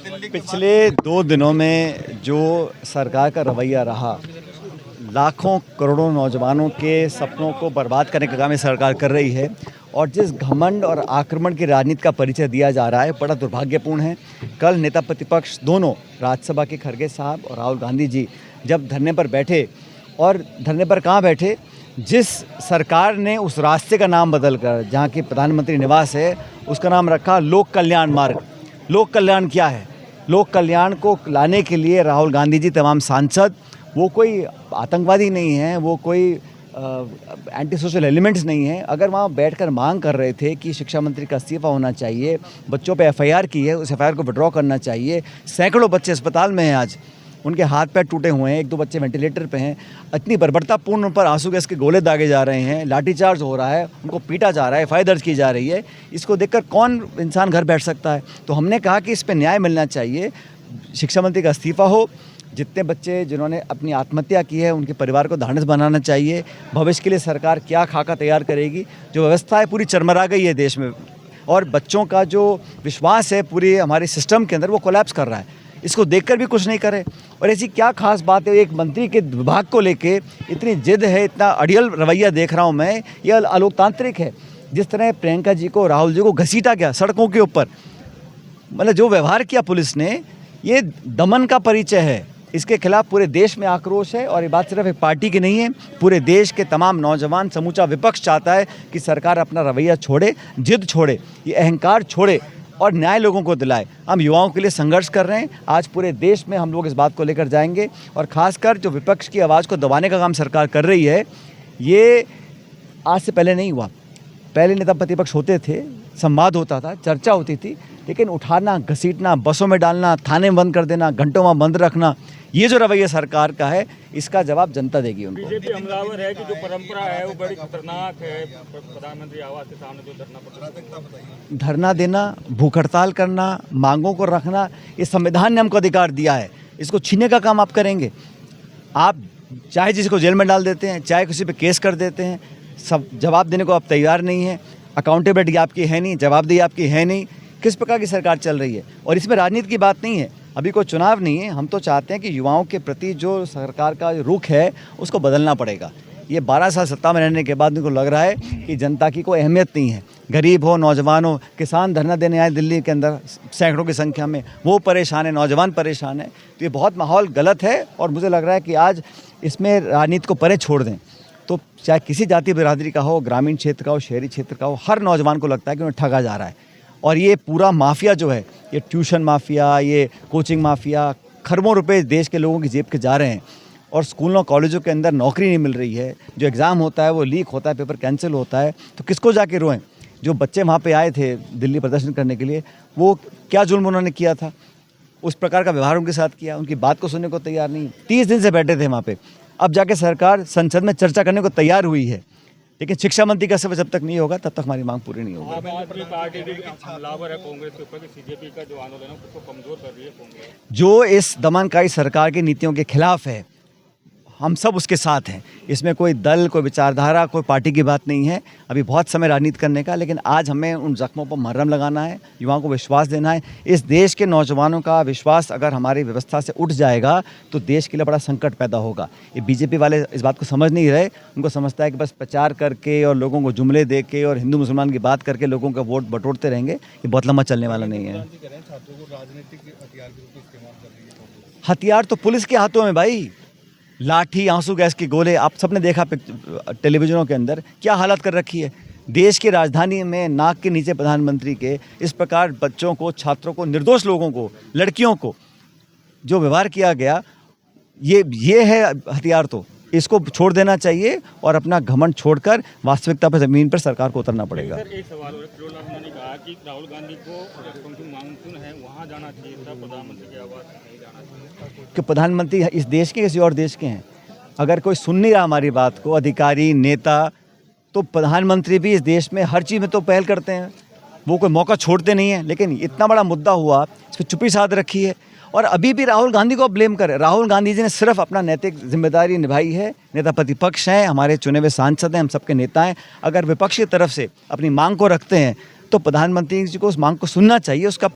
पिछले 2 दिनों में जो सरकार का रवैया रहा, लाखों करोड़ों नौजवानों के सपनों को बर्बाद करने का काम ये सरकार कर रही है और जिस घमंड और आक्रमण की राजनीति का परिचय दिया जा रहा है, बड़ा दुर्भाग्यपूर्ण है। कल नेता प्रतिपक्ष दोनों राज्यसभा के खड़गे साहब और राहुल गांधी जी जब धरने पर बैठे, और धरने पर कहाँ बैठे, जिस सरकार ने उस रास्ते का नाम बदलकर, जहाँ की प्रधानमंत्री निवास है, उसका नाम रखा लोक कल्याण मार्ग। लोक कल्याण क्या है? लोक कल्याण को लाने के लिए राहुल गांधी जी, तमाम सांसद, वो कोई आतंकवादी नहीं है, वो कोई एंटी सोशल एलिमेंट्स नहीं है। अगर वहाँ बैठकर मांग कर रहे थे कि शिक्षा मंत्री का इस्तीफा होना चाहिए, बच्चों पे एफआईआर की है, उस एफआईआर को विड्रॉ करना चाहिए। सैकड़ों बच्चे अस्पताल में हैं, आज उनके हाथ पैर टूटे हुए हैं, 1-2 बच्चे वेंटिलेटर पे हैं। इतनी बर्बरतापूर्ण उन पर आंसू गैस के गोले दागे जा रहे हैं, लाठीचार्ज हो रहा है, उनको पीटा जा रहा है, एफआईआर दर्ज की जा रही है। इसको देखकर कौन इंसान घर बैठ सकता है? तो हमने कहा कि इस पर न्याय मिलना चाहिए, शिक्षा मंत्री का इस्तीफा हो। जितने बच्चे जिन्होंने अपनी आत्महत्या की है, उनके परिवार को ढांढस बनाना चाहिए। भविष्य के लिए सरकार क्या खाका तैयार करेगी? जो व्यवस्था है पूरी चरमरा गई है देश में, और बच्चों का जो विश्वास है पूरे हमारे सिस्टम के अंदर, वो कोलैप्स कर रहा है। इसको देखकर भी कुछ नहीं करे। और ऐसी क्या खास बात है, एक मंत्री के विभाग को लेके इतनी जिद है, इतना अड़ियल रवैया देख रहा हूँ मैं, यह अलोकतांत्रिक है। जिस तरह प्रियंका जी को, राहुल जी को घसीटा गया सड़कों के ऊपर, मतलब जो व्यवहार किया पुलिस ने, ये दमन का परिचय है। इसके खिलाफ पूरे देश में आक्रोश है, और ये बात सिर्फ एक पार्टी की नहीं है, पूरे देश के तमाम नौजवान, समूचा विपक्ष चाहता है कि सरकार अपना रवैया छोड़े, जिद छोड़े, ये अहंकार छोड़े और न्याय लोगों को दिलाए। हम युवाओं के लिए संघर्ष कर रहे हैं। आज पूरे देश में हम लोग इस बात को लेकर जाएंगे, और ख़ासकर जो विपक्ष की आवाज़ को दबाने का काम सरकार कर रही है, ये आज से पहले नहीं हुआ। पहले नेता प्रतिपक्ष होते थे, संवाद होता था, चर्चा होती थी, लेकिन उठाना, घसीटना, बसों में डालना, थाने में बंद कर देना, घंटों में बंद रखना, ये जो रवैया सरकार का है, इसका जवाब जनता देगी उनको। बीजेपी हमलावर है कि जो परंपरा है वो बड़ी खतरनाक है। प्रधानमंत्री आवास के सामने जो धरना देना, भूख हड़ताल करना, मांगों को रखना, ये संविधान ने हमको अधिकार दिया है। इसको छीनने का काम आप करेंगे? आप चाहे जिसको जेल में डाल देते हैं, चाहे किसी पे केस कर देते हैं, सब जवाब देने को आप तैयार नहीं हैं। अकाउंटेबिलिटी आपकी है नहीं, जवाबदेही आपकी है नहीं। किस प्रकार की सरकार चल रही है? और इसमें राजनीति की बात नहीं है, अभी कोई चुनाव नहीं है। हम तो चाहते हैं कि युवाओं के प्रति जो सरकार का रुख है, उसको बदलना पड़ेगा। ये 12 साल सत्ता में रहने के बाद उनको लग रहा है कि जनता की कोई अहमियत नहीं है। गरीब हो, नौजवान हो, किसान धरना देने आए दिल्ली के अंदर सैकड़ों की संख्या में, वो परेशान है, नौजवान परेशान है। तो ये बहुत माहौल गलत है, और मुझे लग रहा है कि आज इसमें राजनीति को परे छोड़ दें, तो चाहे किसी जाति बिरादरी का हो, ग्रामीण क्षेत्र का हो, शहरी क्षेत्र का हो, हर नौजवान को लगता है कि उन्हें ठगा जा रहा है। और ये पूरा माफिया जो है, ये ट्यूशन माफिया, ये कोचिंग माफिया, खरबों रुपए देश के लोगों की जेब के जा रहे हैं, और स्कूलों कॉलेजों के अंदर नौकरी नहीं मिल रही है। जो एग्ज़ाम होता है वो लीक होता है, पेपर कैंसिल होता है, तो किसको जाके रोएं? जो बच्चे वहाँ पे आए थे दिल्ली प्रदर्शन करने के लिए, वो क्या जुल्म उन्होंने किया था? उस प्रकार का व्यवहार उनके साथ किया, उनकी बात को सुनने को तैयार नहीं। 30 दिन से बैठे थे वहाँ पे, अब जाके सरकार संसद में चर्चा करने को तैयार हुई है, लेकिन शिक्षा मंत्री का सब जब तक नहीं होगा, तब तक हमारी मांग पूरी नहीं होगी। आम आदमी पार्टी भी हमलावर है कांग्रेस के ऊपर, कि सीजेपी का जो आंदोलन है उसको कमजोर कर रही है कांग्रेस। जो इस दमनकारी सरकार की नीतियों के खिलाफ है, हम सब उसके साथ हैं। इसमें कोई दल, कोई विचारधारा, कोई पार्टी की बात नहीं है। अभी बहुत समय राजनीति करने का, लेकिन आज हमें उन जख्मों पर मरहम लगाना है, युवाओं को विश्वास देना है। इस देश के नौजवानों का विश्वास अगर हमारी व्यवस्था से उठ जाएगा, तो देश के लिए बड़ा संकट पैदा होगा। ये बीजेपी वाले इस बात को समझ नहीं रहे। उनको समझता है कि बस प्रचार करके और लोगों को जुमले दे के और हिंदू मुसलमान की बात करके लोगों का वोट बटोरते रहेंगे। ये बहुत लंबा चलने वाला नहीं है। हथियार तो पुलिस के हाथों में भाई, लाठी, आंसू गैस के गोले, आप सबने देखा टेलीविजनों के अंदर क्या हालत कर रखी है। देश की राजधानी में नाक के नीचे प्रधानमंत्री के इस प्रकार बच्चों को, छात्रों को, निर्दोष लोगों को, लड़कियों को जो व्यवहार किया गया, ये है हथियार। तो इसको छोड़ देना चाहिए और अपना घमंड छोड़कर वास्तविकता पर, ज़मीन पर सरकार को उतरना पड़ेगा। सर, एक सवाल और, ने कहा कि राहुल गांधी को मानसून है वहाँ जाना चाहिए था, प्रधानमंत्री के आवास नहीं जाना चाहिए, कि प्रधानमंत्री इस देश के किसी और देश के हैं। अगर कोई सुन नहीं रहा हमारी बात को, अधिकारी, नेता, तो प्रधानमंत्री भी इस देश में हर चीज़ में तो पहल करते हैं, वो कोई मौका छोड़ते नहीं हैं। लेकिन इतना बड़ा मुद्दा हुआ, इस पर चुप्पी साध रखी है, और अभी भी राहुल गांधी को ब्लेम करे। राहुल गांधी जी ने सिर्फ अपना नैतिक जिम्मेदारी निभाई है। नेता प्रतिपक्ष हैं, हमारे चुने हुए सांसद हैं, हम सबके नेता हैं। अगर विपक्ष की तरफ से अपनी मांग को रखते हैं, तो प्रधानमंत्री जी को उस मांग को सुनना चाहिए, उसका